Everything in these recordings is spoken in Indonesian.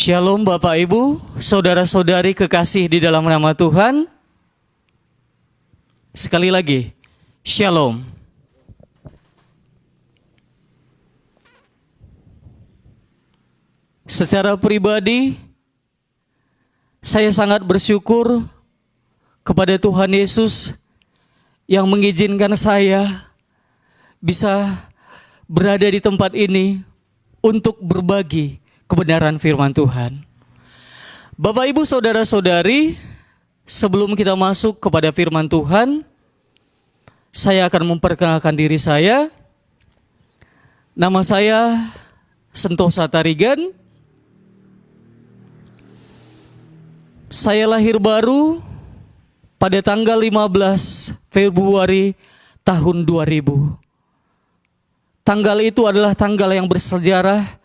Shalom Bapak Ibu, saudara-saudari kekasih di dalam nama Tuhan. Sekali lagi, Shalom. Secara pribadi, saya sangat bersyukur kepada Tuhan Yesus yang mengizinkan saya bisa berada di tempat ini untuk berbagi kebenaran firman Tuhan. Bapak Ibu saudara-saudari, sebelum kita masuk kepada firman Tuhan, saya akan memperkenalkan diri saya. Nama saya Sentosa Tarigan. Saya lahir baru pada tanggal 15 Februari tahun 2000. Tanggal itu adalah tanggal yang bersejarah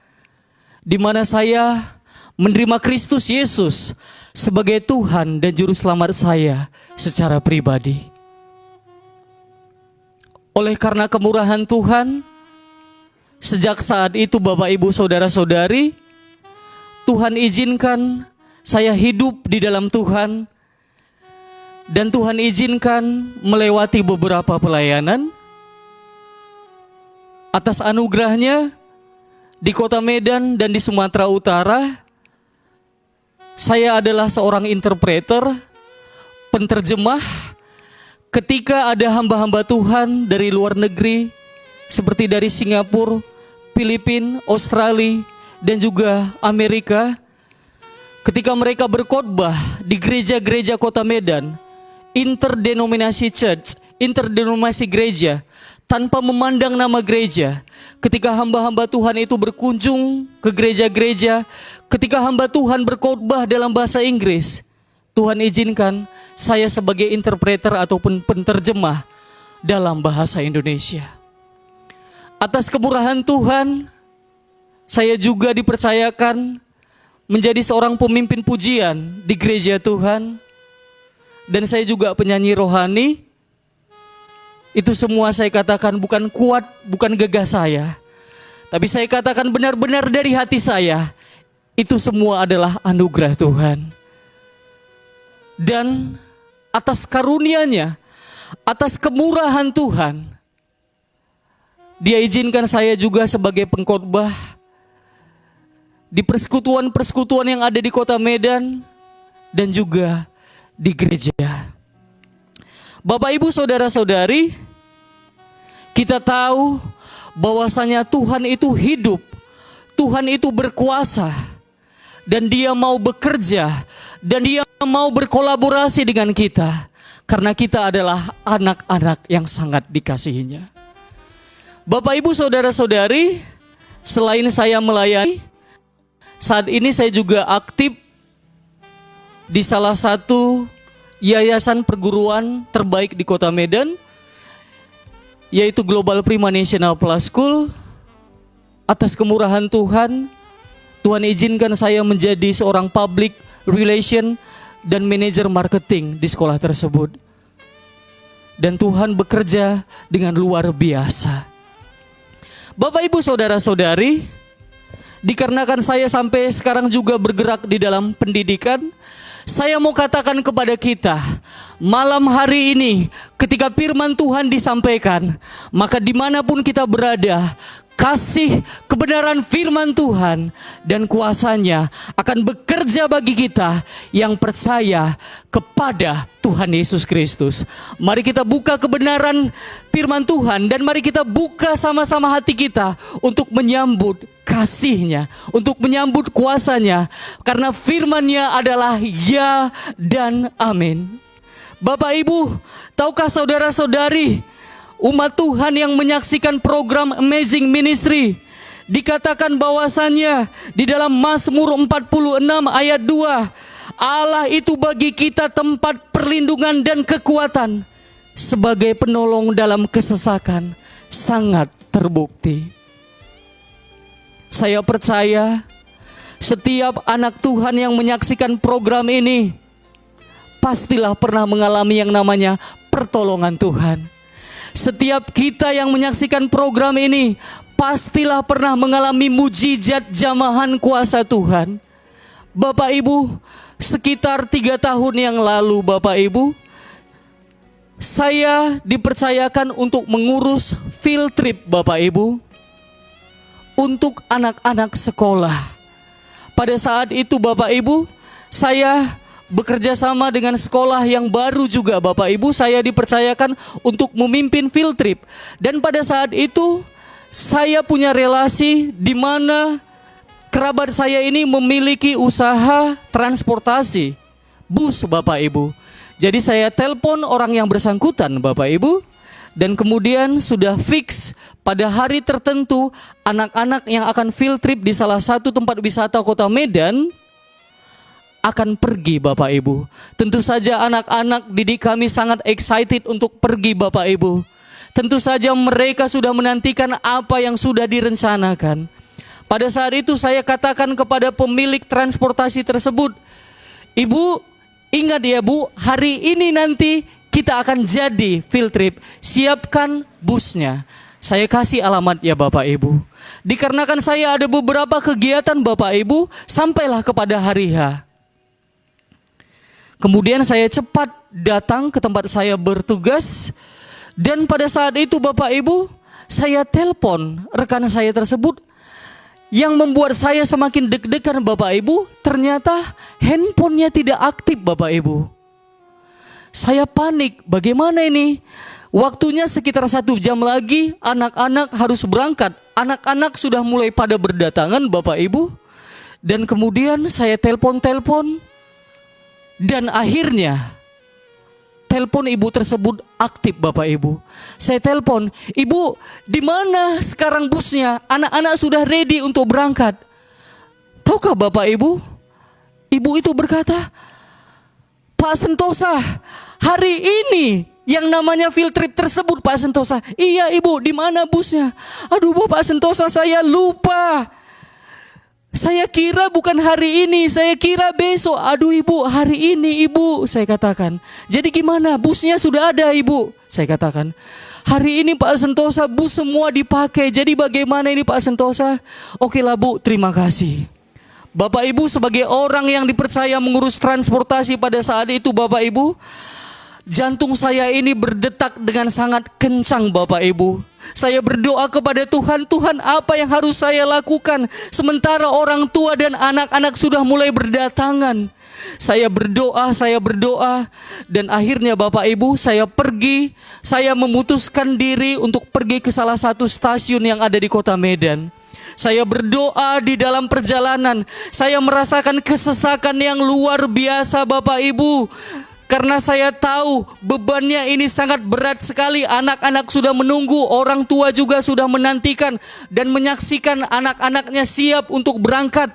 di mana saya menerima Kristus Yesus sebagai Tuhan dan Juru Selamat saya secara pribadi. Oleh karena kemurahan Tuhan, sejak saat itu Bapak Ibu Saudara-saudari, Tuhan izinkan saya hidup di dalam Tuhan, dan Tuhan izinkan melewati beberapa pelayanan. Atas anugerahnya, di Kota Medan dan di Sumatera Utara, saya adalah seorang interpreter, penterjemah. Ketika ada hamba-hamba Tuhan dari luar negeri, seperti dari Singapura, Filipina, Australia, dan juga Amerika, ketika mereka berkhotbah di gereja-gereja Kota Medan, interdenominasi church, interdenominasi gereja, tanpa memandang nama gereja, ketika hamba-hamba Tuhan itu berkunjung ke gereja-gereja, ketika hamba Tuhan berkhotbah dalam bahasa Inggris, Tuhan izinkan saya sebagai interpreter ataupun penterjemah dalam bahasa Indonesia. Atas kemurahan Tuhan, saya juga dipercayakan menjadi seorang pemimpin pujian di gereja Tuhan, dan saya juga penyanyi rohani. Itu semua saya katakan bukan kuat, bukan gagah saya, tapi saya katakan benar-benar dari hati saya. Itu semua adalah anugerah Tuhan. Dan atas karunia-Nya, atas kemurahan Tuhan, Dia izinkan saya juga sebagai pengkhotbah di persekutuan-persekutuan yang ada di Kota Medan dan juga di gereja. Bapak Ibu Saudara-saudari, kita tahu bahwasanya Tuhan itu hidup, Tuhan itu berkuasa, dan Dia mau bekerja, dan Dia mau berkolaborasi dengan kita, karena kita adalah anak-anak yang sangat dikasihinya. Bapak Ibu Saudara-saudari, selain saya melayani, saat ini saya juga aktif di salah satu yayasan perguruan terbaik di Kota Medan, yaitu Global Prima National Plus School. Atas kemurahan Tuhan, Tuhan izinkan saya menjadi seorang public relation dan manajer marketing di sekolah tersebut. Dan Tuhan bekerja dengan luar biasa. Bapak Ibu Saudara-saudari, dikarenakan saya sampai sekarang juga bergerak di dalam pendidikan, saya mau katakan kepada kita, malam hari ini ketika firman Tuhan disampaikan, maka dimanapun kita berada, kasih kebenaran firman Tuhan dan kuasanya akan bekerja bagi kita yang percaya kepada Tuhan Yesus Kristus. Mari kita buka kebenaran firman Tuhan, dan mari kita buka sama-sama hati kita untuk menyambut kasih-Nya, untuk menyambut kuasa-Nya, karena firman-Nya adalah ya dan amin. Bapak Ibu, tahukah saudara-saudari, umat Tuhan yang menyaksikan program Amazing Ministry, dikatakan bahwasannya di dalam Mazmur 46 ayat 2, Allah itu bagi kita tempat perlindungan dan kekuatan, sebagai penolong dalam kesesakan, sangat terbukti. Saya percaya setiap anak Tuhan yang menyaksikan program ini pastilah pernah mengalami yang namanya pertolongan Tuhan. Setiap kita yang menyaksikan program ini pastilah pernah mengalami mujizat jamahan kuasa Tuhan. Bapak Ibu, sekitar 3 tahun yang lalu Bapak Ibu, saya dipercayakan untuk mengurus field trip Bapak Ibu untuk anak-anak sekolah. Pada saat itu Bapak Ibu, saya bekerja sama dengan sekolah yang baru juga Bapak Ibu. Saya dipercayakan untuk memimpin field trip. Dan pada saat itu saya punya relasi di mana kerabat saya ini memiliki usaha transportasi bus Bapak Ibu. Jadi saya telepon orang yang bersangkutan Bapak Ibu, dan kemudian sudah fix pada hari tertentu anak-anak yang akan field trip di salah satu tempat wisata Kota Medan akan pergi Bapak Ibu. Tentu saja anak-anak didik kami sangat excited untuk pergi Bapak Ibu. Tentu saja mereka sudah menantikan apa yang sudah direncanakan. Pada saat itu saya katakan kepada pemilik transportasi tersebut, "Ibu, ingat ya Bu, hari ini nanti kita akan jadi field trip. Siapkan busnya." Saya kasih alamat ya Bapak Ibu. Dikarenakan saya ada beberapa kegiatan Bapak Ibu, sampailah kepada hari H. Kemudian saya cepat datang ke tempat saya bertugas. Dan pada saat itu Bapak Ibu, saya telepon rekan saya tersebut. Yang membuat saya semakin deg-degan Bapak Ibu, ternyata handphonenya tidak aktif Bapak Ibu. Saya panik, bagaimana ini? Waktunya sekitar 1 jam lagi anak-anak harus berangkat. Anak-anak sudah mulai pada berdatangan Bapak Ibu. Dan kemudian saya telepon. Dan akhirnya telepon ibu tersebut aktif Bapak Ibu. Saya telepon, "Ibu, di mana sekarang busnya? Anak-anak sudah ready untuk berangkat." Tahukah Bapak Ibu? Ibu itu berkata, "Pak Sentosa, hari ini yang namanya field trip tersebut Pak Sentosa." "Iya Ibu, di mana busnya?" "Aduh Bu, Pak Sentosa, saya lupa. Saya kira bukan hari ini, saya kira besok." "Aduh Ibu, hari ini Ibu," saya katakan. "Jadi gimana? Busnya sudah ada Ibu?" Saya katakan. "Hari ini Pak Sentosa bus semua dipakai. Jadi bagaimana ini Pak Sentosa?" "Oke lah Bu, terima kasih." Bapak Ibu, sebagai orang yang dipercaya mengurus transportasi pada saat itu Bapak Ibu, jantung saya ini berdetak dengan sangat kencang Bapak Ibu. Saya berdoa kepada Tuhan, "Tuhan, apa yang harus saya lakukan sementara orang tua dan anak-anak sudah mulai berdatangan?" Saya berdoa, dan akhirnya Bapak Ibu, saya memutuskan diri untuk pergi ke salah satu stasiun yang ada di Kota Medan. Saya berdoa di dalam perjalanan, saya merasakan kesesakan yang luar biasa Bapak Ibu. Karena saya tahu bebannya ini sangat berat sekali. Anak-anak sudah menunggu, orang tua juga sudah menantikan dan menyaksikan anak-anaknya siap untuk berangkat.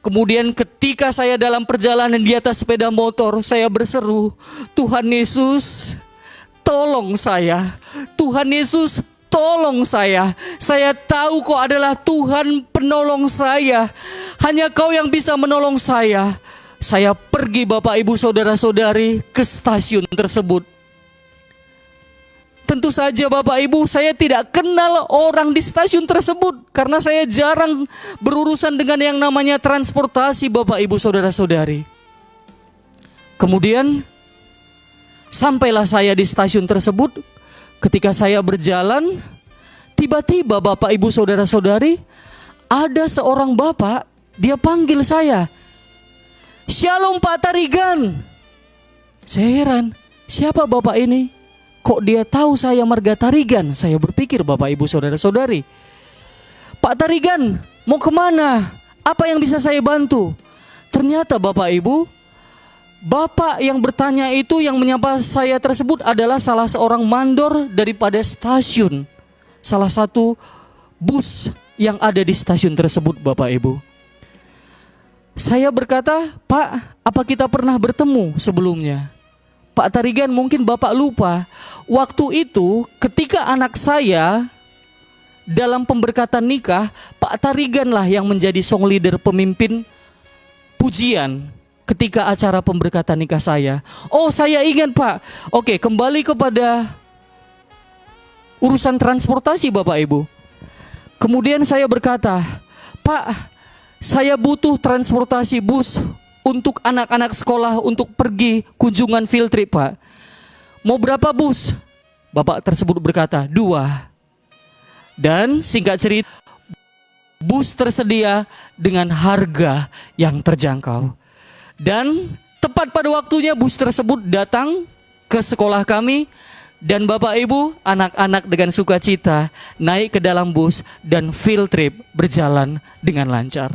Kemudian ketika saya dalam perjalanan di atas sepeda motor, saya berseru, "Tuhan Yesus, tolong saya. Tuhan Yesus, tolong saya. Saya tahu Kau adalah Tuhan penolong saya. Hanya Kau yang bisa menolong saya." Saya pergi Bapak Ibu Saudara-saudari ke stasiun tersebut. Tentu saja Bapak Ibu, saya tidak kenal orang di stasiun tersebut karena saya jarang berurusan dengan yang namanya transportasi Bapak Ibu Saudara-saudari. Kemudian sampailah saya di stasiun tersebut. Ketika saya berjalan, tiba-tiba Bapak Ibu Saudara-saudari, ada seorang bapak, dia panggil saya, "Shalom Pak Tarigan." Saya heran, siapa bapak ini? Kok dia tahu saya marga Tarigan? Saya berpikir Bapak Ibu Saudara-saudari, "Pak Tarigan, mau kemana? Apa yang bisa saya bantu?" Ternyata Bapak Ibu, bapak yang bertanya itu, yang menyapa saya tersebut adalah salah seorang mandor daripada stasiun, salah satu bus yang ada di stasiun tersebut Bapak Ibu. Saya berkata, "Pak, apa kita pernah bertemu sebelumnya?" "Pak Tarigan, mungkin Bapak lupa. Waktu itu ketika anak saya dalam pemberkatan nikah, Pak Tarigan lah yang menjadi song leader, pemimpin pujian ketika acara pemberkatan nikah saya." "Oh, saya ingat Pak." "Oke, kembali kepada urusan transportasi Bapak Ibu." Kemudian saya berkata, "Pak, saya butuh transportasi bus untuk anak-anak sekolah untuk pergi kunjungan field trip, Pak. Mau berapa bus? Bapak tersebut berkata, 2. Dan singkat cerita, bus tersedia dengan harga yang terjangkau. Dan tepat pada waktunya bus tersebut datang ke sekolah kami. Dan Bapak Ibu, anak-anak dengan sukacita naik ke dalam bus dan field trip berjalan dengan lancar.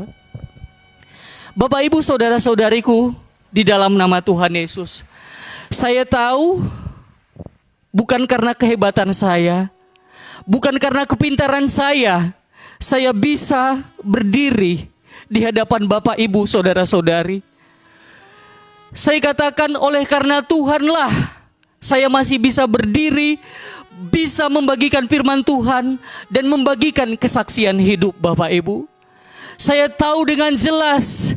Bapak Ibu, saudara-saudariku, di dalam nama Tuhan Yesus, saya tahu bukan karena kehebatan saya, bukan karena kepintaran saya bisa berdiri di hadapan Bapak Ibu, saudara-saudari. Saya katakan oleh karena Tuhanlah saya masih bisa berdiri, bisa membagikan firman Tuhan dan membagikan kesaksian hidup Bapak Ibu. Saya tahu dengan jelas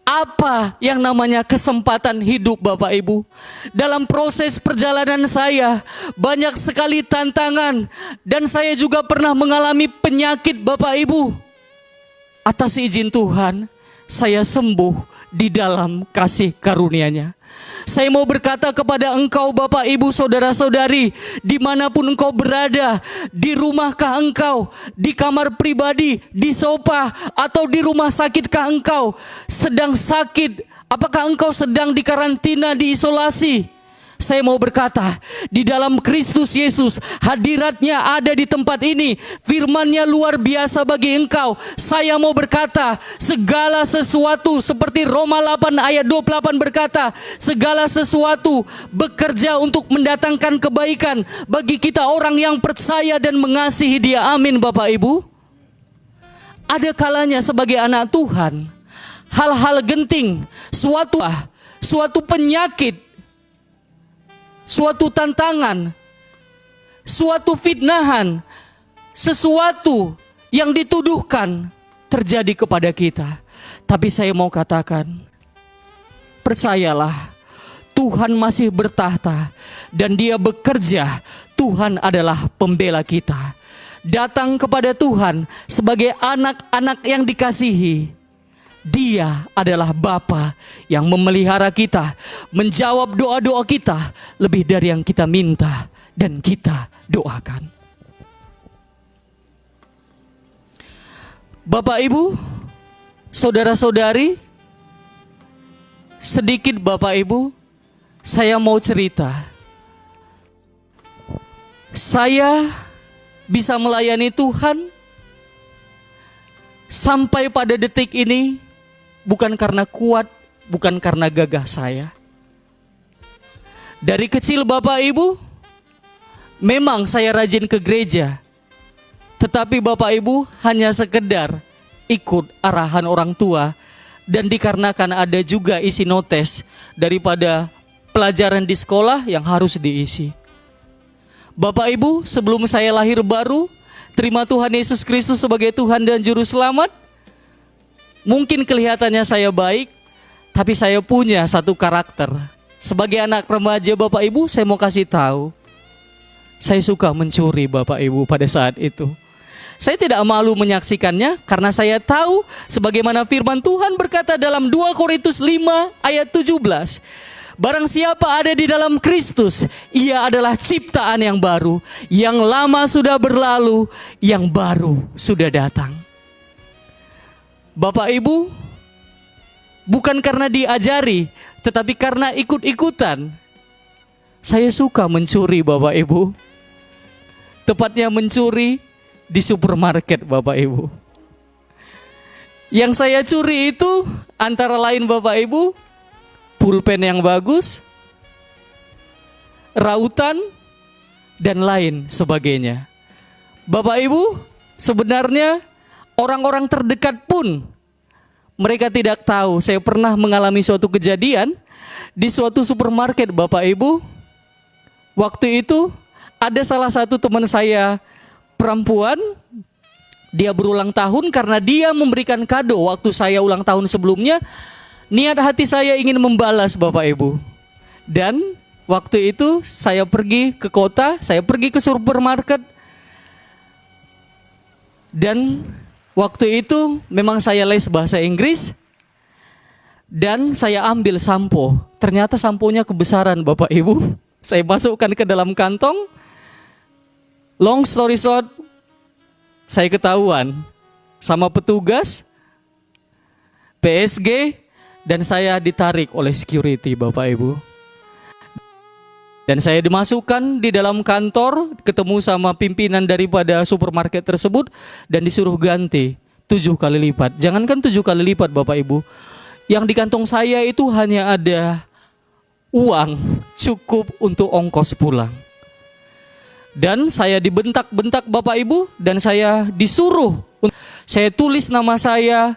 apa yang namanya kesempatan hidup Bapak Ibu. Dalam proses perjalanan saya banyak sekali tantangan dan saya juga pernah mengalami penyakit Bapak Ibu. Atas izin Tuhan, saya sembuh di dalam kasih karunia-Nya. Saya mau berkata kepada engkau Bapak Ibu saudara-saudari, dimanapun engkau berada, di rumahkah engkau, di kamar pribadi, di sofa, atau di rumah sakitkah engkau sedang sakit, apakah engkau sedang dikarantina, diisolasi? Saya mau berkata, di dalam Kristus Yesus, hadiratnya ada di tempat ini, firman-Nya luar biasa bagi engkau. Saya mau berkata, segala sesuatu seperti Roma 8 ayat 28 berkata, segala sesuatu bekerja untuk mendatangkan kebaikan bagi kita orang yang percaya dan mengasihi Dia. Amin Bapak Ibu. Ada kalanya sebagai anak Tuhan, hal-hal genting, suatu penyakit, suatu tantangan, suatu fitnahan, sesuatu yang dituduhkan terjadi kepada kita. Tapi saya mau katakan, percayalah, Tuhan masih bertahta dan Dia bekerja. Tuhan adalah pembela kita. Datang kepada Tuhan sebagai anak-anak yang dikasihi. Dia adalah Bapa yang memelihara kita, menjawab doa-doa kita lebih dari yang kita minta dan kita doakan. Bapak Ibu, saudara-saudari, sedikit Bapak Ibu, saya mau cerita. Saya bisa melayani Tuhan sampai pada detik ini bukan karena kuat, bukan karena gagah saya. Dari kecil Bapak Ibu, memang saya rajin ke gereja. Tetapi Bapak Ibu hanya sekedar ikut arahan orang tua. Dan dikarenakan ada juga isi notes daripada pelajaran di sekolah yang harus diisi. Bapak Ibu, sebelum saya lahir baru, terima Tuhan Yesus Kristus sebagai Tuhan dan Juru Selamat. Mungkin kelihatannya saya baik, tapi saya punya satu karakter. Sebagai anak remaja Bapak Ibu, saya mau kasih tahu, saya suka mencuri Bapak Ibu pada saat itu. Saya tidak malu menyaksikannya karena saya tahu sebagaimana firman Tuhan berkata dalam 2 Korintus 5 ayat 17. Barang siapa ada di dalam Kristus, ia adalah ciptaan yang baru. Yang lama sudah berlalu, yang baru sudah datang. Bapak Ibu, bukan karena diajari, tetapi karena ikut-ikutan. Saya suka mencuri Bapak Ibu. Tepatnya mencuri di supermarket Bapak Ibu. Yang saya curi itu antara lain Bapak Ibu, pulpen yang bagus, rautan, dan lain sebagainya. Bapak Ibu, sebenarnya orang-orang terdekat pun mereka tidak tahu. Saya pernah mengalami suatu kejadian di suatu supermarket Bapak Ibu. Waktu itu ada salah satu teman saya perempuan, dia berulang tahun karena dia memberikan kado waktu saya ulang tahun sebelumnya. Niat hati saya ingin membalas Bapak Ibu. Dan waktu itu saya pergi ke kota, saya pergi ke supermarket. Dan waktu itu memang saya les bahasa Inggris. Dan saya ambil sampo. Ternyata samponya kebesaran Bapak Ibu. Saya masukkan ke dalam kantong. Long story short, saya ketahuan sama petugas PSG dan saya ditarik oleh security Bapak Ibu. Dan saya dimasukkan di dalam kantor, ketemu sama pimpinan daripada supermarket tersebut dan disuruh ganti 7 kali lipat. Jangankan 7 kali lipat Bapak Ibu, yang di kantong saya itu hanya ada uang cukup untuk ongkos pulang. Dan saya dibentak-bentak Bapak Ibu, dan saya disuruh, saya tulis nama saya,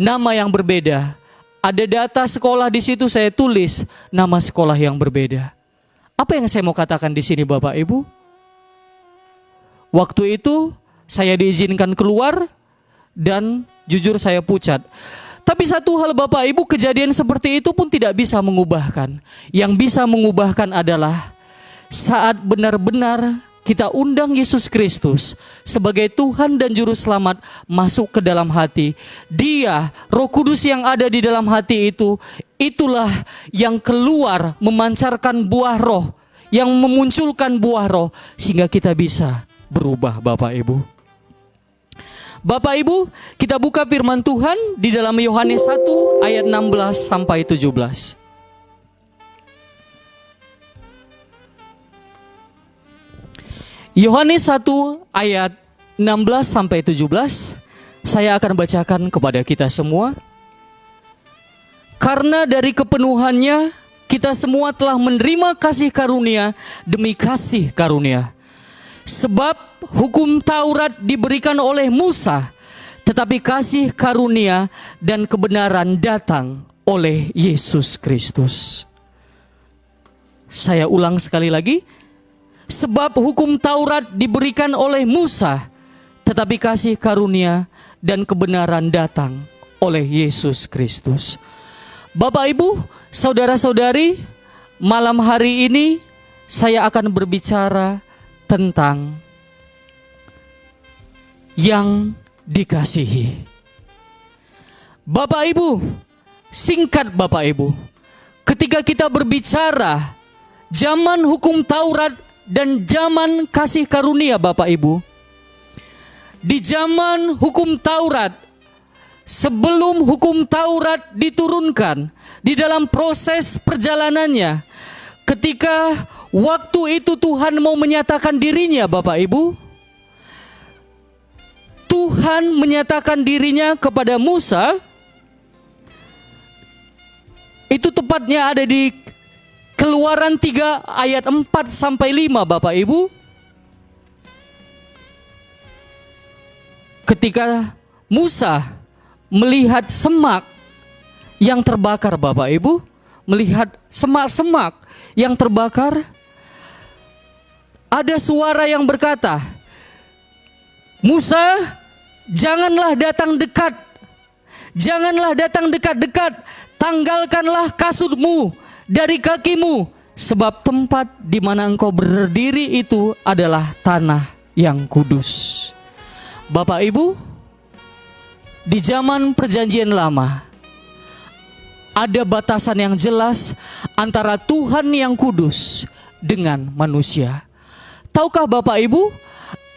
nama yang berbeda. Ada data sekolah di situ, saya tulis nama sekolah yang berbeda. Apa yang saya mau katakan di sini Bapak Ibu? Waktu itu saya diizinkan keluar dan jujur saya pucat. Tapi satu hal Bapak Ibu, kejadian seperti itu pun tidak bisa mengubahkan. Yang bisa mengubahkan adalah saat benar-benar kita undang Yesus Kristus sebagai Tuhan dan Juru Selamat masuk ke dalam hati. Dia, Roh Kudus yang ada di dalam hati itu, itulah yang keluar memancarkan buah roh, yang memunculkan buah roh sehingga kita bisa berubah Bapak Ibu. Bapak Ibu, kita buka firman Tuhan di dalam Yohanes 1 ayat 16 sampai 17. Yohanes 1 ayat 16 sampai 17 saya akan bacakan kepada kita semua. Karena dari kepenuhannya kita semua telah menerima kasih karunia demi kasih karunia. Sebab hukum Taurat diberikan oleh Musa, tetapi kasih karunia dan kebenaran datang oleh Yesus Kristus. Saya ulang sekali lagi. Sebab hukum Taurat diberikan oleh Musa, tetapi kasih karunia dan kebenaran datang oleh Yesus Kristus. Bapak Ibu, saudara-saudari, malam hari ini saya akan berbicara tentang yang dikasihi. Bapak Ibu, singkat Bapak Ibu, ketika kita berbicara zaman hukum Taurat dan zaman kasih karunia Bapak Ibu, di zaman hukum Taurat, sebelum hukum Taurat diturunkan, di dalam proses perjalanannya, ketika waktu itu Tuhan mau menyatakan dirinya Bapak Ibu, Tuhan menyatakan dirinya kepada Musa. Itu tepatnya ada di Keluaran 3 ayat 4 sampai 5 Bapak Ibu. Ketika Musa melihat semak yang terbakar Bapak Ibu, melihat semak-semak yang terbakar, ada suara yang berkata, Musa, janganlah datang dekat. Janganlah datang dekat-dekat. Tanggalkanlah kasutmu dari kakimu, sebab tempat di mana engkau berdiri itu adalah tanah yang kudus. Bapak Ibu, di zaman perjanjian lama ada batasan yang jelas antara Tuhan yang kudus dengan manusia. Tahukah Bapak Ibu,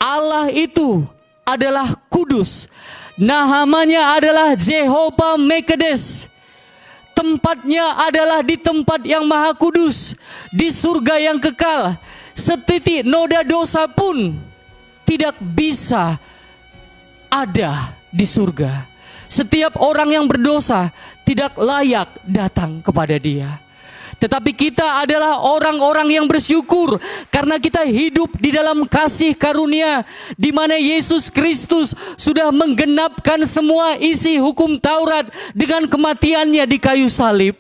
Allah itu adalah kudus. Namanya adalah Jehovah Mekadesh. Tempatnya adalah di tempat yang maha kudus, di surga yang kekal. Setitik noda dosa pun tidak bisa ada di surga. Setiap orang yang berdosa tidak layak datang kepada Dia. Tetapi kita adalah orang-orang yang bersyukur karena kita hidup di dalam kasih karunia, di mana Yesus Kristus sudah menggenapkan semua isi hukum Taurat dengan kematiannya di kayu salib.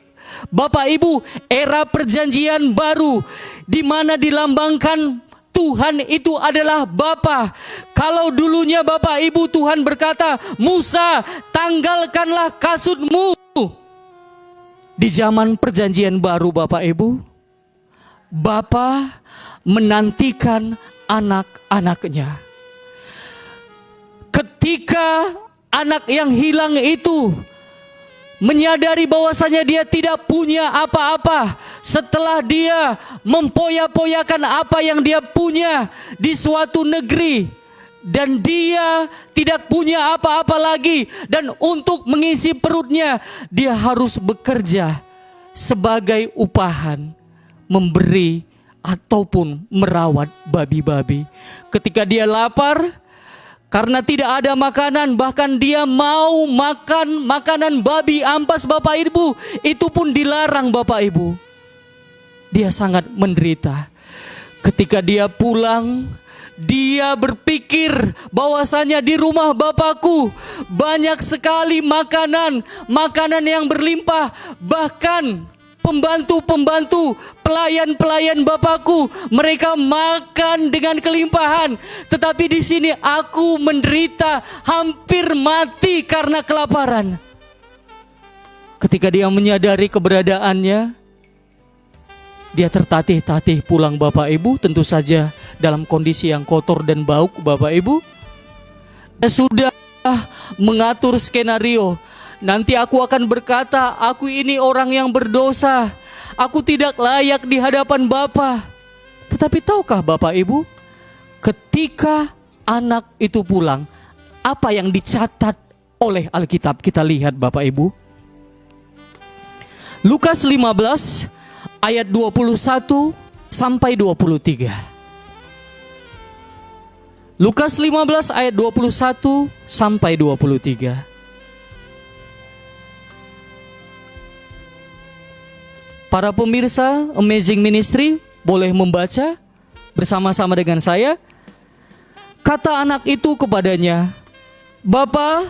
Bapak Ibu, era perjanjian baru di mana dilambangkan Tuhan itu adalah Bapa. Kalau dulunya Bapak Ibu Tuhan berkata, Musa, tanggalkanlah kasutmu. Di zaman perjanjian baru Bapak Ibu, Bapa menantikan anak-anaknya. Ketika anak yang hilang itu menyadari bahwasanya dia tidak punya apa-apa setelah dia mempoya-poyakan apa yang dia punya di suatu negeri, dan dia tidak punya apa-apa lagi, dan untuk mengisi perutnya dia harus bekerja sebagai upahan, memberi ataupun merawat babi-babi. Ketika dia lapar karena tidak ada makanan, bahkan dia mau makan makanan babi ampas Bapak Ibu, itu pun dilarang Bapak Ibu. Dia sangat menderita. Ketika dia pulang, dia berpikir bahwasanya di rumah Bapakku banyak sekali makanan yang berlimpah, bahkan pembantu-pembantu, pelayan-pelayan Bapakku, mereka makan dengan kelimpahan. Tetapi di sini aku menderita, hampir mati karena kelaparan. Ketika dia menyadari keberadaannya, dia tertatih-tatih pulang Bapak Ibu, tentu saja dalam kondisi yang kotor dan bau Bapak Ibu. Dia sudah mengatur skenario. Nanti aku akan berkata, aku ini orang yang berdosa, aku tidak layak di hadapan Bapa. Tetapi tahukah Bapak Ibu, ketika anak itu pulang, apa yang dicatat oleh Alkitab? Kita lihat Bapak Ibu. Lukas 15 ayat 21 sampai 23. Lukas 15 ayat 21 sampai 23. Para pemirsa Amazing Ministry boleh membaca bersama-sama dengan saya. Kata anak itu kepadanya, "Bapa,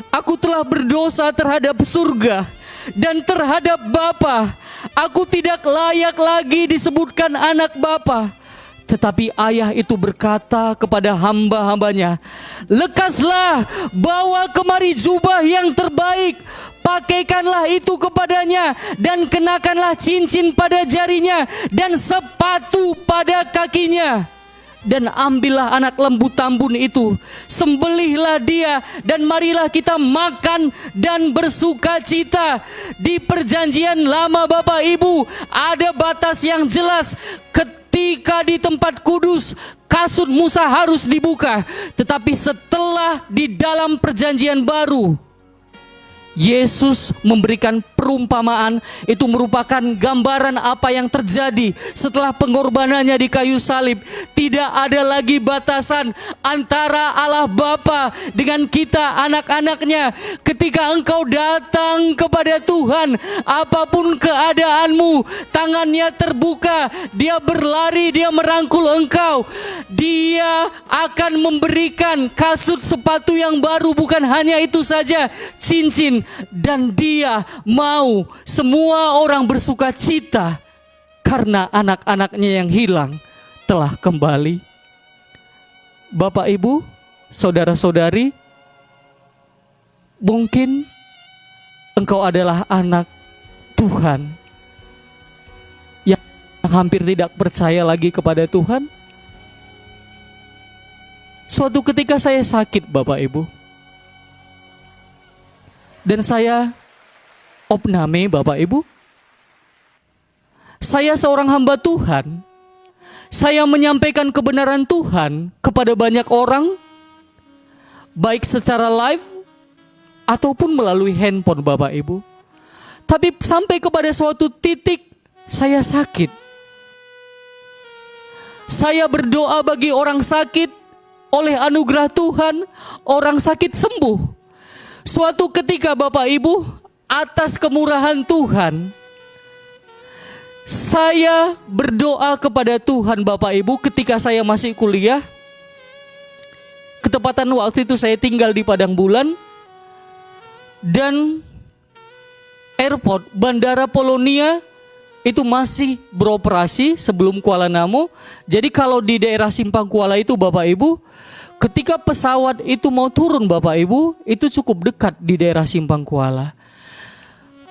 aku telah berdosa terhadap surga dan terhadap Bapa. Aku tidak layak lagi disebutkan anak Bapa." Tetapi ayah itu berkata kepada hamba-hambanya, "Lekaslah, bawa kemari jubah yang terbaik, pakaikanlah itu kepadanya, dan kenakanlah cincin pada jarinya, dan sepatu pada kakinya. Dan ambillah anak lembu tambun itu, sembelihlah dia, dan marilah kita makan dan bersuka cita." Di perjanjian lama Bapak Ibu ada batas yang jelas. Ketika di tempat kudus, kasut Musa harus dibuka. Tetapi setelah di dalam perjanjian baru, Yesus memberikan perumpamaan, itu merupakan gambaran apa yang terjadi setelah pengorbanannya di kayu salib. Tidak ada lagi batasan antara Allah Bapa dengan kita anak-anaknya. Ketika engkau datang kepada Tuhan, apapun keadaanmu, tangannya terbuka, dia berlari, dia merangkul engkau. Dia akan memberikan kasut, sepatu yang baru, bukan hanya itu saja, cincin. Dan dia mau semua orang bersuka cita karena anak-anaknya yang hilang telah kembali. Bapak Ibu, saudara-saudari, mungkin engkau adalah anak Tuhan yang hampir tidak percaya lagi kepada Tuhan. Suatu ketika saya sakit Bapak Ibu, dan saya opname Bapak Ibu. Saya seorang hamba Tuhan. Saya menyampaikan kebenaran Tuhan kepada banyak orang, baik secara live ataupun melalui handphone Bapak Ibu. Tapi sampai kepada suatu titik saya sakit. Saya berdoa bagi orang sakit, oleh anugerah Tuhan orang sakit sembuh. Suatu ketika Bapak Ibu, atas kemurahan Tuhan, saya berdoa kepada Tuhan Bapak Ibu ketika saya masih kuliah. Ketepatan waktu itu saya tinggal di Padang Bulan, dan airport, bandara Polonia itu masih beroperasi sebelum Kuala Namu. Jadi kalau di daerah Simpang Kuala itu Bapak Ibu, ketika pesawat itu mau turun Bapak Ibu, itu cukup dekat di daerah Simpang Kuala.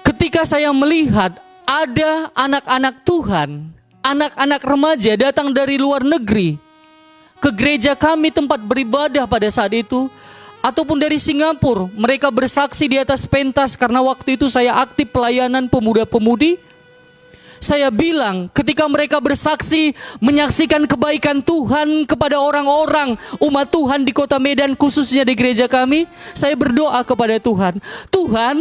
Ketika saya melihat ada anak-anak Tuhan, anak-anak remaja datang dari luar negeri ke gereja kami tempat beribadah pada saat itu, ataupun dari Singapura, mereka bersaksi di atas pentas karena waktu itu saya aktif pelayanan pemuda-pemudi. Saya bilang ketika mereka bersaksi menyaksikan kebaikan Tuhan kepada orang-orang umat Tuhan di kota Medan, khususnya di gereja kami, saya berdoa kepada Tuhan, Tuhan,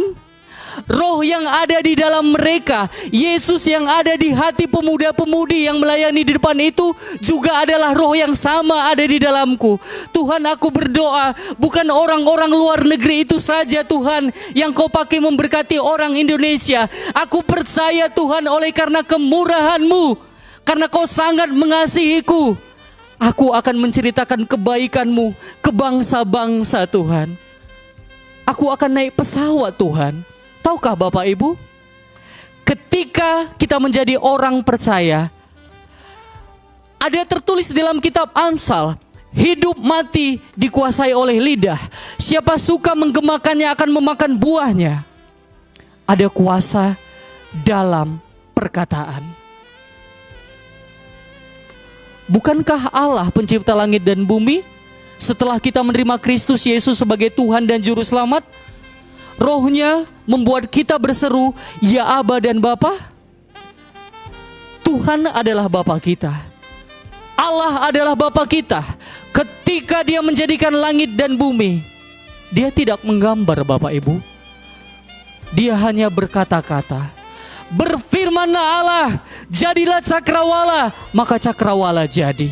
roh yang ada di dalam mereka, Yesus yang ada di hati pemuda-pemudi yang melayani di depan itu juga adalah roh yang sama ada di dalamku. Tuhan, aku berdoa bukan orang-orang luar negeri itu saja Tuhan yang kau pakai memberkati orang Indonesia. Aku percaya Tuhan, oleh karena kemurahan-Mu, karena kau sangat mengasihiku, aku akan menceritakan kebaikan-Mu ke bangsa-bangsa Tuhan. Aku akan naik pesawat Tuhan. Tahukah Bapak Ibu, ketika kita menjadi orang percaya, ada tertulis dalam kitab Amsal, hidup mati dikuasai oleh lidah. Siapa suka menggemakannya akan memakan buahnya. Ada kuasa dalam perkataan. Bukankah Allah pencipta langit dan bumi, setelah kita menerima Kristus Yesus sebagai Tuhan dan Juru Selamat, Roh-Nya membuat kita berseru, ya Aba dan Bapa? Tuhan adalah Bapa kita. Allah adalah Bapa kita. Ketika Dia menjadikan langit dan bumi, Dia tidak menggambar Bapak Ibu. Dia hanya berkata-kata. Berfirmanlah Allah, jadilah cakrawala, maka cakrawala jadi.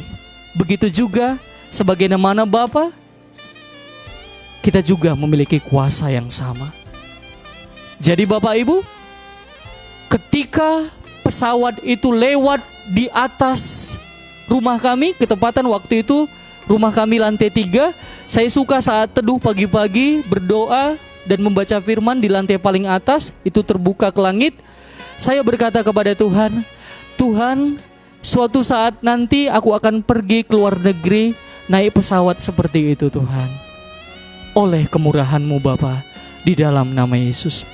Begitu juga sebagaimana Bapa, kita juga memiliki kuasa yang sama. Jadi Bapak Ibu, ketika pesawat itu lewat di atas rumah kami, ketepatan waktu itu rumah kami lantai 3, saya suka saat teduh pagi-pagi berdoa dan membaca firman di lantai paling atas, itu terbuka ke langit. Saya berkata kepada Tuhan, Tuhan, suatu saat nanti aku akan pergi ke luar negeri naik pesawat seperti itu Tuhan. Oleh kemurahan-Mu Bapa, di dalam nama Yesus.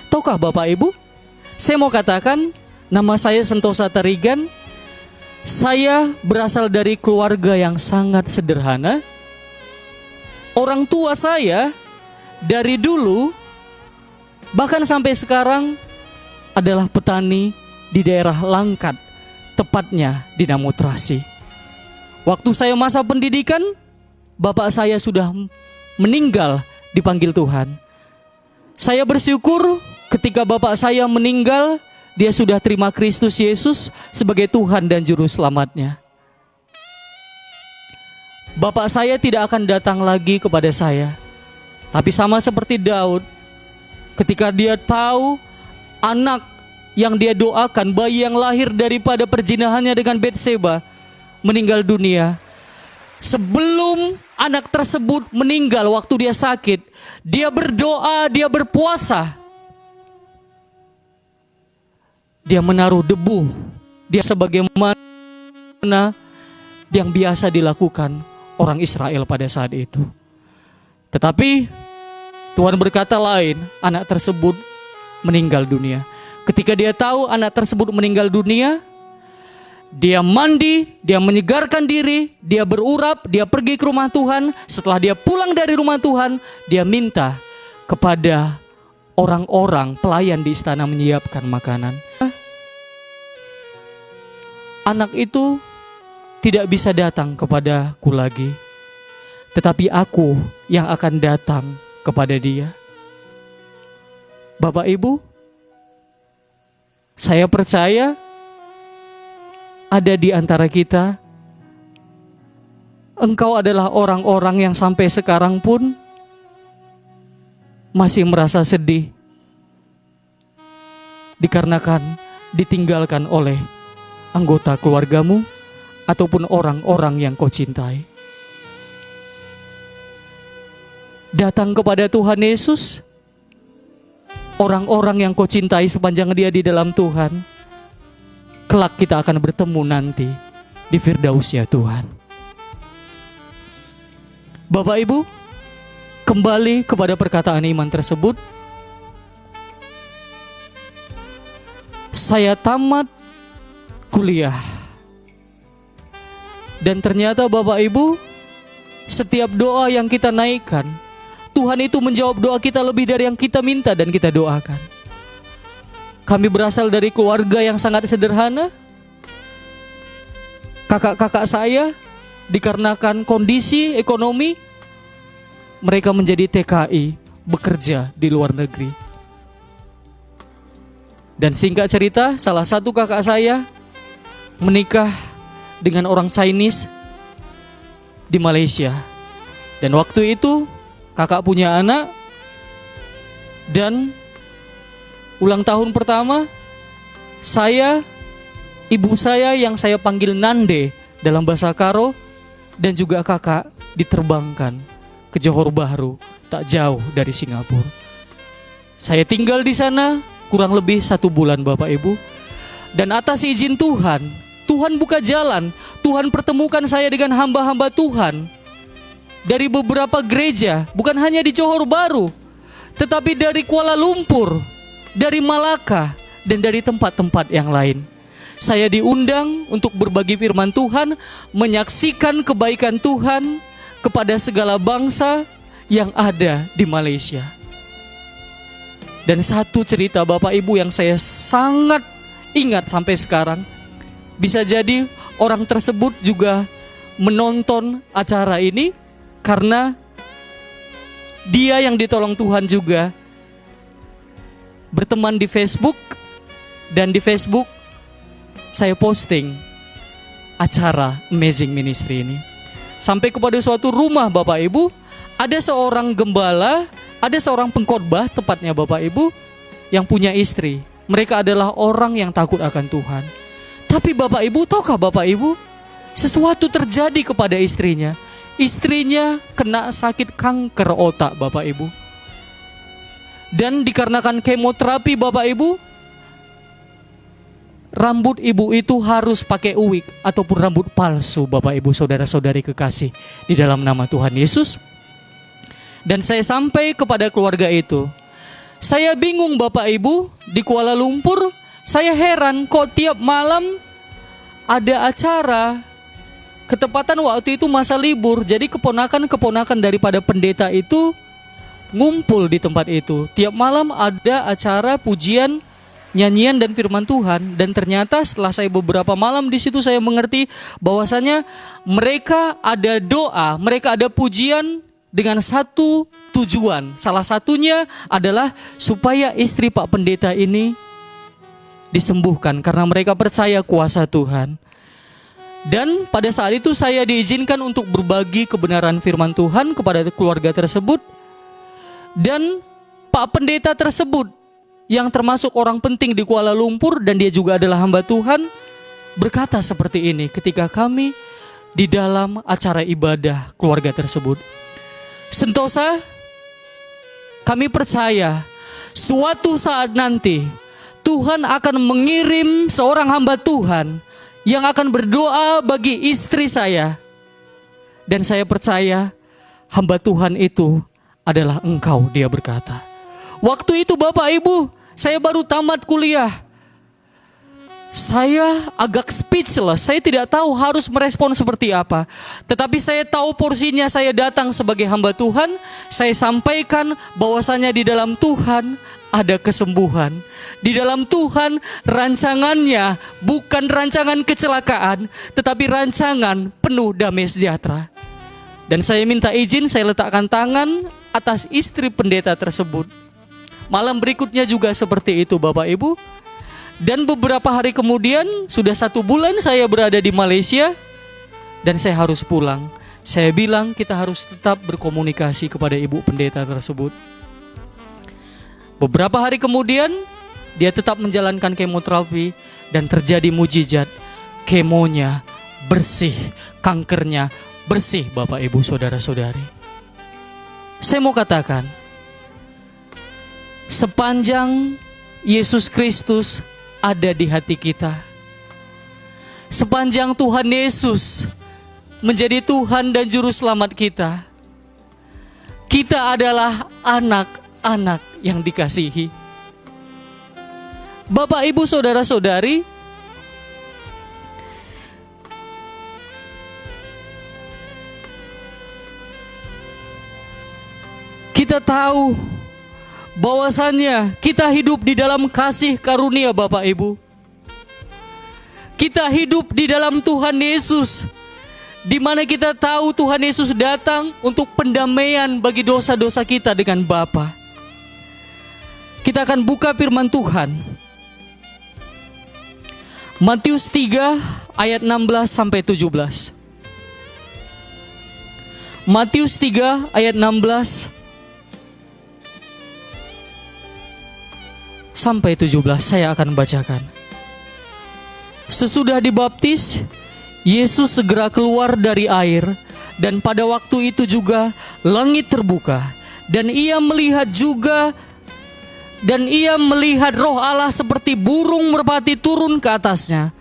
Tahukah Bapak Ibu, saya mau katakan, nama saya Sentosa Tarigan. Saya berasal dari keluarga yang sangat sederhana. Orang tua saya dari dulu bahkan sampai sekarang adalah petani di daerah Langkat, tepatnya di Namotrasi. Waktu saya masa pendidikan, bapak saya sudah meninggal dipanggil Tuhan. Saya bersyukur ketika bapak saya meninggal, dia sudah terima Kristus Yesus sebagai Tuhan dan Juru Selamatnya. Bapak saya tidak akan datang lagi kepada saya. Tapi sama seperti Daud, ketika dia tahu anak yang dia doakan, bayi yang lahir daripada perjinahannya dengan Betseba, meninggal dunia. Sebelum anak tersebut meninggal waktu dia sakit, dia berdoa, dia berpuasa. Dia menaruh debu, dia sebagaimana yang biasa dilakukan orang Israel pada saat itu. Tetapi Tuhan berkata lain, anak tersebut meninggal dunia. Ketika dia tahu anak tersebut meninggal dunia, dia mandi, dia menyegarkan diri, dia berurap, dia pergi ke rumah Tuhan. Setelah dia pulang dari rumah Tuhan, dia minta kepada orang-orang pelayan di istana menyiapkan makanan. Anak itu tidak bisa datang kepadaku lagi, tetapi aku yang akan datang kepada dia. Bapak Ibu, saya percaya ada di antara kita, engkau adalah orang-orang yang sampai sekarang pun masih merasa sedih dikarenakan ditinggalkan oleh anggota keluargamu ataupun orang-orang yang kau cintai. Datang kepada Tuhan Yesus, orang-orang yang kau cintai sepanjang dia di dalam Tuhan. Kelak kita akan bertemu nanti di Firdaus ya Tuhan. Bapak Ibu, kembali kepada perkataan iman tersebut. Saya tamat kuliah. Dan ternyata Bapak Ibu, setiap doa yang kita naikkan, Tuhan itu menjawab doa kita lebih dari yang kita minta dan kita doakan. Kami berasal dari keluarga yang sangat sederhana. Kakak-kakak saya dikarenakan kondisi ekonomi, mereka menjadi TKI, bekerja di luar negeri. Dan singkat cerita, salah satu kakak saya menikah dengan orang Chinese di Malaysia. Dan waktu itu kakak punya anak, dan ulang tahun pertama saya, ibu saya yang saya panggil Nande dalam bahasa Karo, dan juga kakak diterbangkan ke Johor Bahru, tak jauh dari Singapura. Saya tinggal di sana kurang lebih 1 bulan Bapak Ibu. Dan atas izin Tuhan, Tuhan buka jalan, Tuhan pertemukan saya dengan hamba-hamba Tuhan dari beberapa gereja, bukan hanya di Johor Bahru, tetapi dari Kuala Lumpur, dari Malaka, dan dari tempat-tempat yang lain. Saya diundang untuk berbagi firman Tuhan, menyaksikan kebaikan Tuhan kepada segala bangsa yang ada di Malaysia. Dan satu cerita Bapak Ibu yang saya sangat ingat sampai sekarang, bisa jadi orang tersebut juga menonton acara ini karena dia yang ditolong Tuhan juga berteman di Facebook, dan di Facebook saya posting acara Amazing Ministry ini. Sampai kepada suatu rumah Bapak Ibu, ada seorang gembala, ada seorang pengkhotbah tepatnya Bapak Ibu, yang punya istri. Mereka adalah orang yang takut akan Tuhan. Tapi Bapak Ibu, tahukah Bapak Ibu, sesuatu terjadi kepada istrinya. Istrinya kena sakit kanker otak Bapak Ibu. Dan dikarenakan kemoterapi Bapak Ibu, rambut ibu itu harus pakai wig ataupun rambut palsu Bapak Ibu, saudara-saudari kekasih di dalam nama Tuhan Yesus. Dan saya sampai kepada keluarga itu. Saya bingung Bapak Ibu, di Kuala Lumpur, saya heran kok tiap malam ada acara. Ketepatan waktu itu masa libur, jadi keponakan-keponakan daripada pendeta itu ngumpul di tempat itu. Tiap malam ada acara pujian, nyanyian dan firman Tuhan. Dan ternyata setelah saya beberapa malam di situ, saya mengerti bahwasanya mereka ada doa, mereka ada pujian dengan satu tujuan. Salah satunya adalah supaya istri Pak Pendeta ini disembuhkan karena mereka percaya kuasa Tuhan. Dan pada saat itu saya diizinkan untuk berbagi kebenaran firman Tuhan kepada keluarga tersebut. Dan Pak Pendeta tersebut yang termasuk orang penting di Kuala Lumpur dan dia juga adalah hamba Tuhan, berkata seperti ini ketika kami di dalam acara ibadah keluarga tersebut. Sentosa, kami percaya suatu saat nanti Tuhan akan mengirim seorang hamba Tuhan yang akan berdoa bagi istri saya. Dan saya percaya hamba Tuhan itu adalah engkau, dia berkata. Waktu itu Bapak Ibu, saya baru tamat kuliah. Saya agak speechless, saya tidak tahu harus merespon seperti apa. Tetapi saya tahu porsinya saya datang sebagai hamba Tuhan. Saya sampaikan bahwasanya di dalam Tuhan ada kesembuhan. Di dalam Tuhan rancangannya bukan rancangan kecelakaan, tetapi rancangan penuh damai sejahtera. Dan saya minta izin, saya letakkan tangan atas istri pendeta tersebut. Malam berikutnya juga seperti itu Bapak Ibu. Dan beberapa hari kemudian, sudah 1 bulan saya berada di Malaysia dan saya harus pulang. Saya bilang kita harus tetap berkomunikasi kepada ibu pendeta tersebut. Beberapa hari kemudian, dia tetap menjalankan kemoterapi dan terjadi mujizat. Kemonya bersih, kankernya bersih Bapak Ibu saudara-saudari. Saya mau katakan, sepanjang Yesus Kristus ada di hati kita, sepanjang Tuhan Yesus menjadi Tuhan dan Juru Selamat kita, kita adalah anak-anak yang dikasihi. Bapak Ibu saudara-saudari, kita tahu bahwasannya kita hidup di dalam kasih karunia Bapak Ibu. Kita hidup di dalam Tuhan Yesus, di mana kita tahu Tuhan Yesus datang untuk pendamaian bagi dosa-dosa kita dengan Bapa. Kita akan buka firman Tuhan. Matius 3 ayat 16 sampai 17. Matius 3 ayat 16 sampai 17 saya akan bacakan. Sesudah dibaptis, Yesus segera keluar dari air, dan pada waktu itu juga langit terbuka, dan ia melihat Roh Allah seperti burung merpati turun ke atasnya.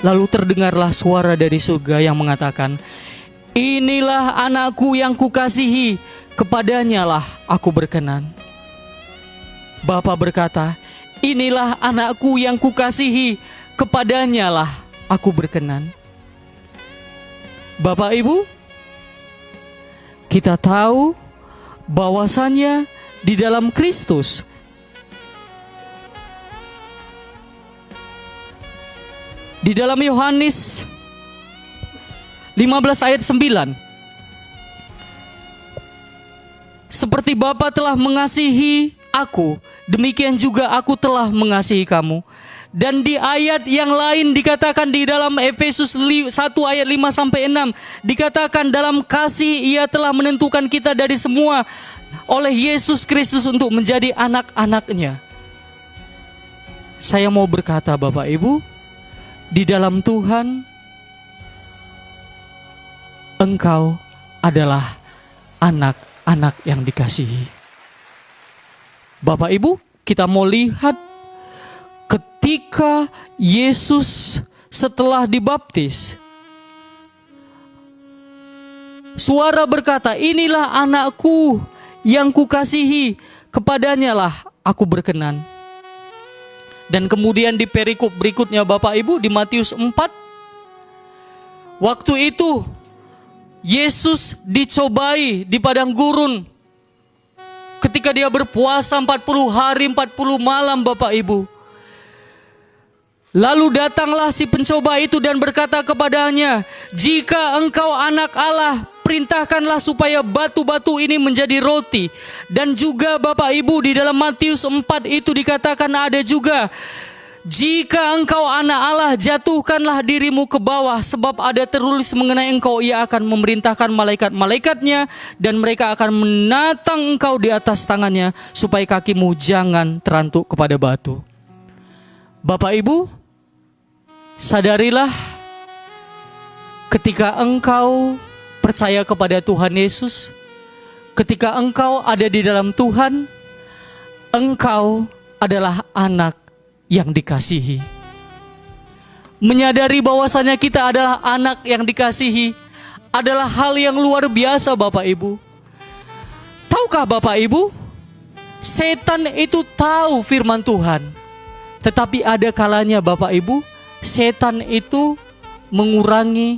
Lalu terdengarlah suara dari surga yang mengatakan, "Inilah anakku yang kukasihi, kepadanya lah aku berkenan." Bapa berkata, "Inilah anakku yang kukasihi, kepadanya lah aku berkenan." Bapak Ibu, kita tahu bahwasannya di dalam Kristus, di dalam Yohanes 15 ayat 9, seperti Bapa telah mengasihi aku, demikian juga aku telah mengasihi kamu. Dan di ayat yang lain dikatakan di dalam Efesus 1 ayat 5 sampai 6, dikatakan dalam kasih ia telah menentukan kita dari semua oleh Yesus Kristus untuk menjadi anak-anaknya. Saya mau berkata Bapak Ibu, di dalam Tuhan engkau adalah anak-anak yang dikasihi. Bapak Ibu, kita mau lihat ketika Yesus setelah dibaptis, suara berkata, "Inilah anakku yang kukasihi, kepadanya lah aku berkenan." Dan kemudian di perikop berikutnya Bapak Ibu, di Matius 4, waktu itu Yesus dicobai di padang gurun ketika dia berpuasa 40 hari 40 malam Bapak Ibu. Lalu datanglah si pencoba itu dan berkata kepadanya, "Jika engkau anak Allah, perintahkanlah supaya batu-batu ini menjadi roti." Dan juga Bapak Ibu, di dalam Matius 4 itu dikatakan ada juga, "Jika engkau anak Allah, jatuhkanlah dirimu ke bawah, sebab ada tertulis mengenai engkau, ia akan memerintahkan malaikat-malaikatnya, dan mereka akan menatang engkau di atas tangannya, supaya kakimu jangan terantuk kepada batu." Bapak Ibu, sadarilah ketika engkau percaya kepada Tuhan Yesus, ketika engkau ada di dalam Tuhan, engkau adalah anak yang dikasihi. Menyadari bahwasanya kita adalah anak yang dikasihi adalah hal yang luar biasa Bapak Ibu. Tahukah Bapak Ibu, setan itu tahu firman Tuhan, tetapi ada kalanya Bapak Ibu, setan itu mengurangi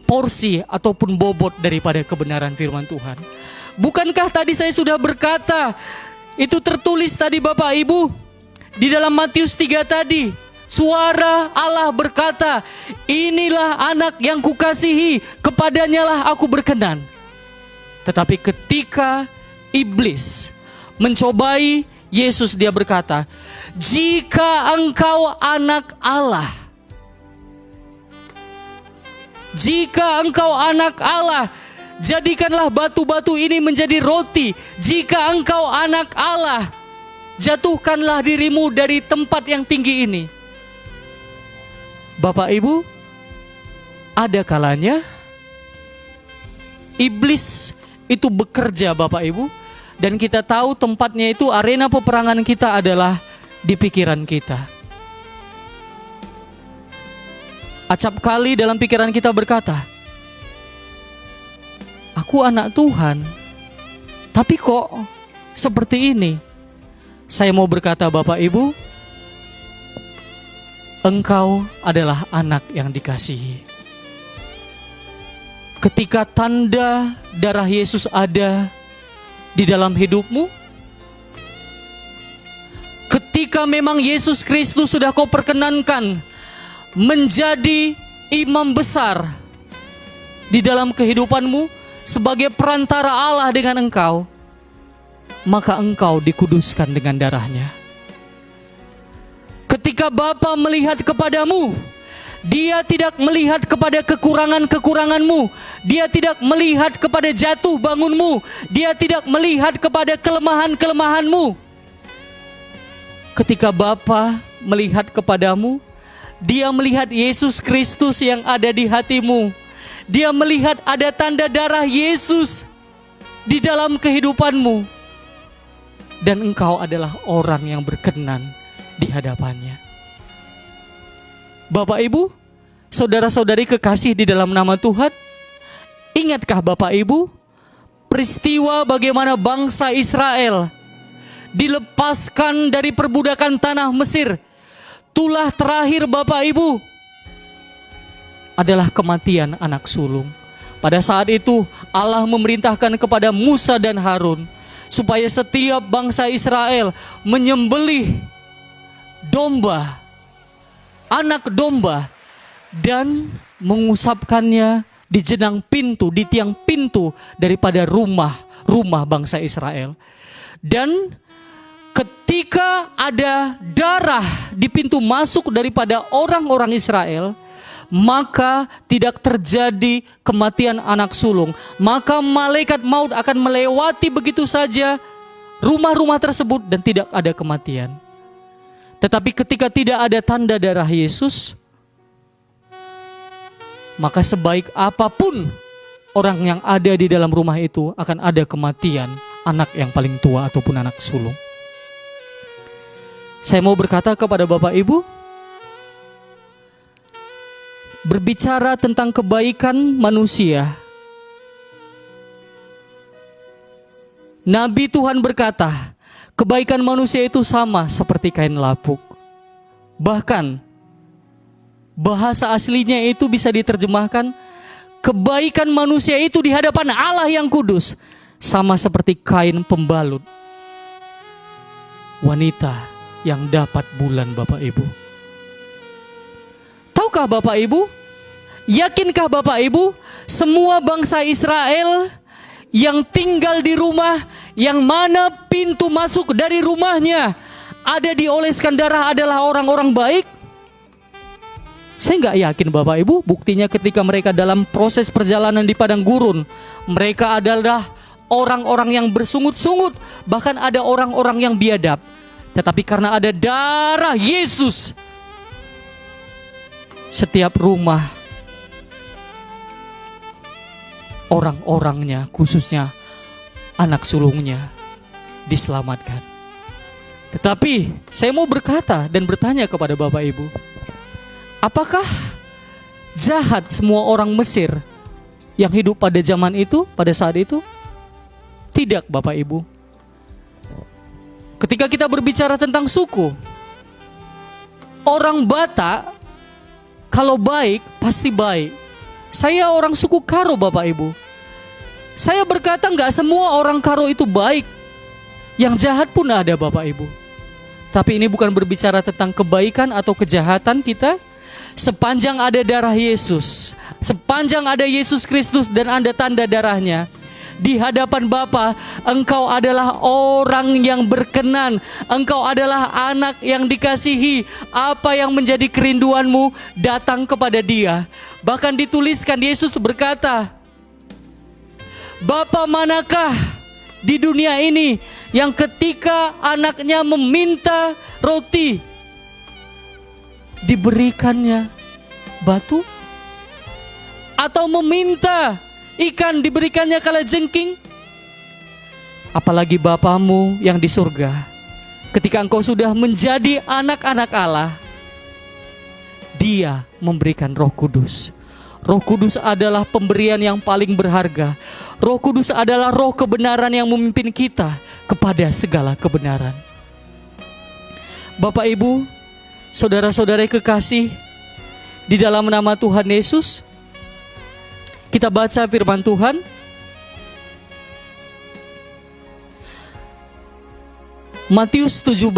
porsi ataupun bobot daripada kebenaran firman Tuhan. Bukankah tadi saya sudah berkata, itu tertulis tadi Bapak Ibu, di dalam Matius 3 tadi, suara Allah berkata, "Inilah anak yang kukasihi, kepadanya lah aku berkenan." Tetapi ketika iblis mencobai Yesus, dia berkata, "Jika engkau anak Allah, jika engkau anak Allah, jadikanlah batu-batu ini menjadi roti. Jika engkau anak Allah, jatuhkanlah dirimu dari tempat yang tinggi ini." Bapak Ibu, ada kalanya iblis itu bekerja Bapak Ibu, dan kita tahu tempatnya itu, arena peperangan kita adalah di pikiran kita. Acap kali dalam pikiran kita berkata, "Aku anak Tuhan, tapi kok seperti ini?" Saya mau berkata Bapak Ibu, engkau adalah anak yang dikasihi. Ketika tanda darah Yesus ada, di dalam hidupmu? Ketika memang Yesus Kristus sudah kau perkenankan menjadi imam besar di dalam kehidupanmu sebagai perantara Allah dengan engkau, maka engkau dikuduskan dengan darahnya. Ketika Bapa melihat kepadamu, Dia tidak melihat kepada kekurangan-kekuranganmu, Dia tidak melihat kepada jatuh bangunmu, Dia tidak melihat kepada kelemahan-kelemahanmu. Ketika Bapa melihat kepadamu, Dia melihat Yesus Kristus yang ada di hatimu. Dia melihat ada tanda darah Yesus di dalam kehidupanmu. Dan engkau adalah orang yang berkenan di hadapannya. Bapak Ibu, saudara-saudari kekasih di dalam nama Tuhan, ingatkah Bapak Ibu peristiwa bagaimana bangsa Israel dilepaskan dari perbudakan tanah Mesir? Tulah terakhir Bapak Ibu adalah kematian anak sulung. Pada saat itu Allah memerintahkan kepada Musa dan Harun supaya setiap bangsa Israel menyembelih domba, anak domba, dan mengusapkannya di jenang pintu, di tiang pintu daripada rumah bangsa Israel. Dan ketika ada darah di pintu masuk daripada orang-orang Israel, maka tidak terjadi kematian anak sulung. Maka malaikat maut akan melewati begitu saja rumah-rumah tersebut dan tidak ada kematian. Tetapi ketika tidak ada tanda darah Yesus, maka sebaik apapun orang yang ada di dalam rumah itu akan ada kematian anak yang paling tua ataupun anak sulung. Saya mau berkata kepada Bapak Ibu, berbicara tentang kebaikan manusia, Nabi Tuhan berkata, kebaikan manusia itu sama seperti kain lapuk. Bahkan bahasa aslinya itu bisa diterjemahkan, kebaikan manusia itu di hadapan Allah yang kudus sama seperti kain pembalut wanita yang dapat bulan. Bapak Ibu, tahukah Bapak Ibu, yakinkah Bapak Ibu, semua bangsa Israel yang tinggal di rumah yang mana pintu masuk dari rumahnya ada dioleskan darah adalah orang-orang baik? Saya nggak yakin Bapak Ibu. Buktinya ketika mereka dalam proses perjalanan di padang gurun, mereka adalah orang-orang yang bersungut-sungut, bahkan ada orang-orang yang biadab. Tetapi karena ada darah Yesus, setiap rumah orang-orangnya, khususnya anak sulungnya, diselamatkan. Tetapi saya mau berkata dan bertanya kepada Bapak Ibu, apakah jahat semua orang Mesir yang hidup pada zaman itu, pada saat itu? Tidak Bapak Ibu. Ketika kita berbicara tentang suku, orang Batak kalau baik pasti baik. Saya orang suku Karo Bapak Ibu. Saya berkata enggak semua orang Karo itu baik. Yang jahat pun ada Bapak Ibu. Tapi ini bukan berbicara tentang kebaikan atau kejahatan kita. Sepanjang ada darah Yesus, sepanjang ada Yesus Kristus dan ada tanda darahnya, di hadapan Bapa, engkau adalah orang yang berkenan. Engkau adalah anak yang dikasihi. Apa yang menjadi kerinduanmu, datang kepada Dia. Bahkan dituliskan Yesus berkata, Bapa manakah di dunia ini yang ketika anaknya meminta roti, diberikannya batu? Atau meminta ikan, diberikannya kalajengking? Apalagi Bapamu yang di surga, ketika engkau sudah menjadi anak-anak Allah, Dia memberikan Roh Kudus. Roh Kudus adalah pemberian yang paling berharga. Roh Kudus adalah roh kebenaran yang memimpin kita kepada segala kebenaran. Bapak Ibu, saudara-saudara kekasih, di dalam nama Tuhan Yesus, kita baca firman Tuhan Matius 17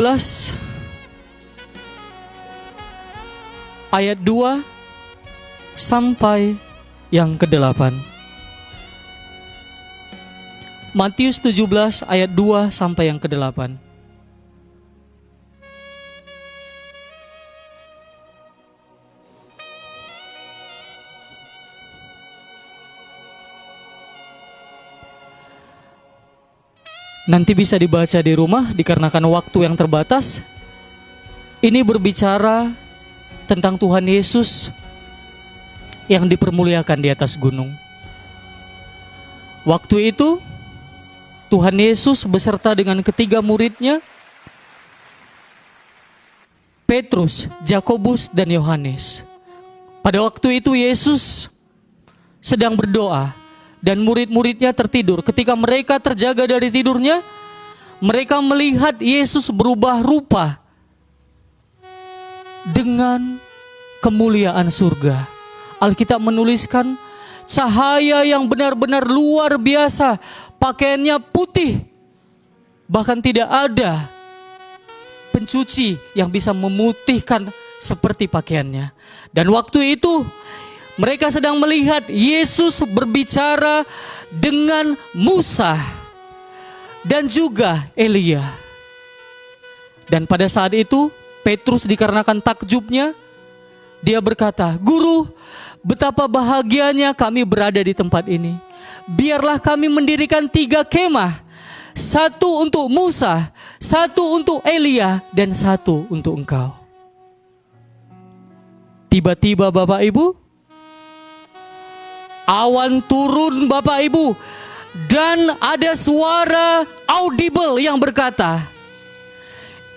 ayat 2 sampai yang ke-8. Matius 17 ayat 2 sampai yang ke-8. Nanti bisa dibaca di rumah dikarenakan waktu yang terbatas. Ini berbicara tentang Tuhan Yesus yang dipermuliakan di atas gunung. Waktu itu Tuhan Yesus beserta dengan ketiga muridnya, Petrus, Yakobus, dan Yohanes. Pada waktu itu Yesus sedang berdoa dan murid-muridnya tertidur. Ketika mereka terjaga dari tidurnya, mereka melihat Yesus berubah rupa dengan kemuliaan surga. Alkitab menuliskan cahaya yang benar-benar luar biasa, pakaiannya putih, bahkan tidak ada pencuci yang bisa memutihkan seperti pakaiannya. Dan waktu itu mereka sedang melihat Yesus berbicara dengan Musa dan juga Elia. Dan pada saat itu Petrus dikarenakan takjubnya, dia berkata, "Guru, betapa bahagianya kami berada di tempat ini. Biarlah kami mendirikan 3 kemah, 1 untuk Musa, 1 untuk Elia, dan 1 untuk engkau." Tiba-tiba Bapak Ibu, awan turun Bapak Ibu, dan ada suara audible yang berkata,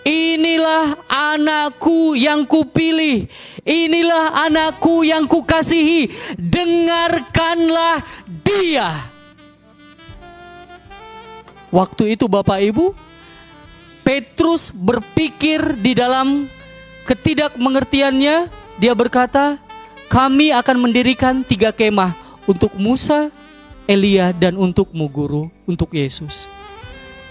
"Inilah anakku yang kupilih, inilah anakku yang kukasihi, dengarkanlah dia." Waktu itu Bapak Ibu, Petrus berpikir di dalam ketidakmengertiannya, dia berkata, "Kami akan mendirikan 3 kemah, untuk Musa, Elia, dan untukmu guru, untuk Yesus."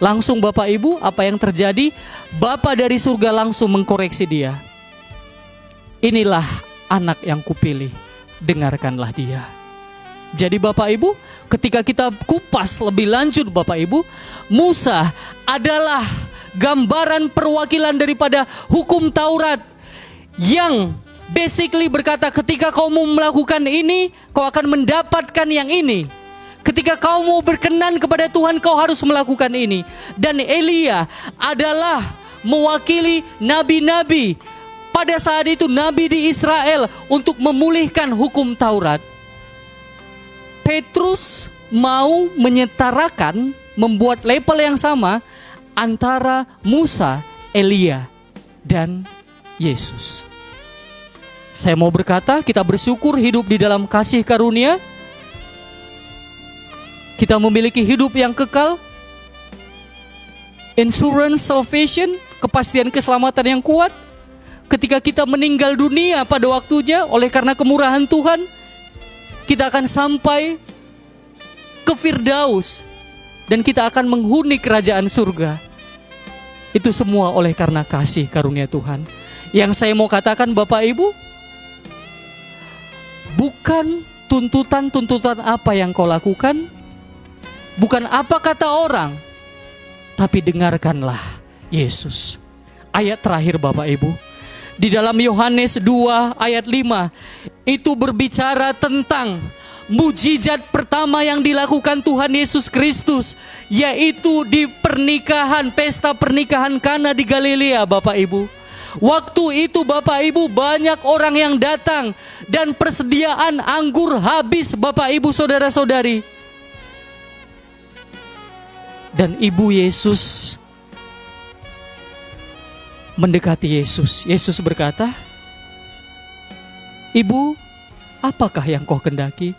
Langsung Bapak Ibu, apa yang terjadi? Bapa dari surga langsung mengkoreksi dia. "Inilah anak yang kupilih, dengarkanlah dia." Jadi Bapak Ibu, ketika kita kupas lebih lanjut Bapak Ibu, Musa adalah gambaran perwakilan daripada hukum Taurat yang basically berkata, ketika kau mau melakukan ini, kau akan mendapatkan yang ini. Ketika kau mau berkenan kepada Tuhan, kau harus melakukan ini. Dan Elia adalah mewakili nabi-nabi pada saat itu, nabi di Israel, untuk memulihkan hukum Taurat. Petrus mau menyetarakan, membuat label yang sama antara Musa, Elia, dan Yesus. Saya mau berkata, kita bersyukur hidup di dalam kasih karunia. Kita memiliki hidup yang kekal, insurance salvation, kepastian keselamatan yang kuat. Ketika kita meninggal dunia pada waktunya, oleh karena kemurahan Tuhan, kita akan sampai ke Firdaus dan kita akan menghuni kerajaan surga. Itu semua oleh karena kasih karunia Tuhan. Yang saya mau katakan Bapak Ibu, bukan tuntutan-tuntutan apa yang kau lakukan, bukan apa kata orang, tapi dengarkanlah Yesus. Ayat terakhir Bapak Ibu, di dalam Yohanes 2 ayat 5, itu berbicara tentang mujizat pertama yang dilakukan Tuhan Yesus Kristus, yaitu di pernikahan, pesta pernikahan Kana di Galilea Bapak Ibu. Waktu itu Bapak Ibu, banyak orang yang datang dan persediaan anggur habis Bapak Ibu, saudara-saudari. Dan ibu Yesus mendekati Yesus. Yesus berkata, "Ibu, apakah yang kau kendaki?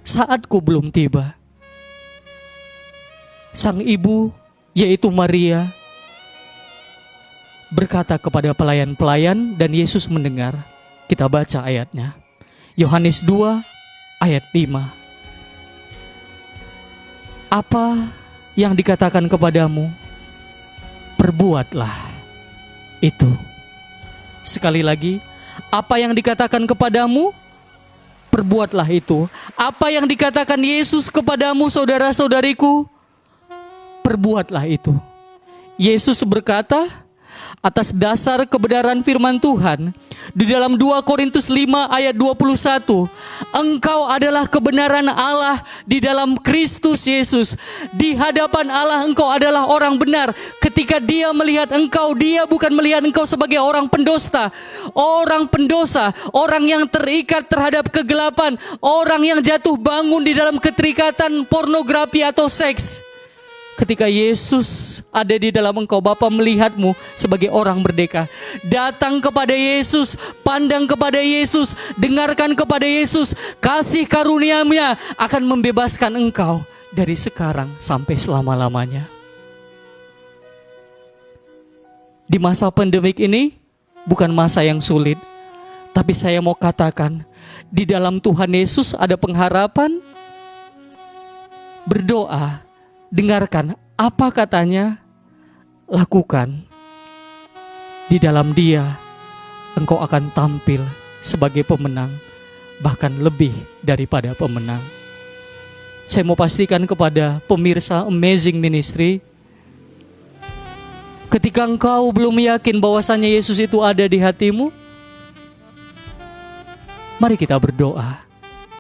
Saatku belum tiba." Sang ibu, yaitu Maria, berkata kepada pelayan-pelayan, dan Yesus mendengar. Kita baca ayatnya. Yohanes 2 ayat 5. "Apa yang dikatakan kepadamu, perbuatlah itu. Sekali lagi, apa yang dikatakan kepadamu, perbuatlah itu. Apa yang dikatakan Yesus kepadamu, saudara-saudariku, perbuatlah itu. Yesus berkata, atas dasar kebenaran firman Tuhan, di dalam 2 Korintus 5 ayat 21, engkau adalah kebenaran Allah di dalam Kristus Yesus. Di hadapan Allah engkau adalah orang benar. Ketika Dia melihat engkau, Dia bukan melihat engkau sebagai orang pendosa, orang yang terikat terhadap kegelapan, orang yang jatuh bangun di dalam keterikatan pornografi atau seks. Ketika Yesus ada di dalam engkau, Bapa melihatmu sebagai orang merdeka. Datang kepada Yesus, pandang kepada Yesus, dengarkan kepada Yesus. Kasih karunia-Nya akan membebaskan engkau dari sekarang sampai selama-lamanya. Di masa pandemik ini bukan masa yang sulit, tapi saya mau katakan, di dalam Tuhan Yesus ada pengharapan. Berdoa, dengarkan apa katanya, lakukan. Di dalam Dia engkau akan tampil sebagai pemenang, bahkan lebih daripada pemenang. Saya mau pastikan kepada pemirsa Amazing Ministry, ketika engkau belum yakin bahwasannya Yesus itu ada di hatimu, mari kita berdoa.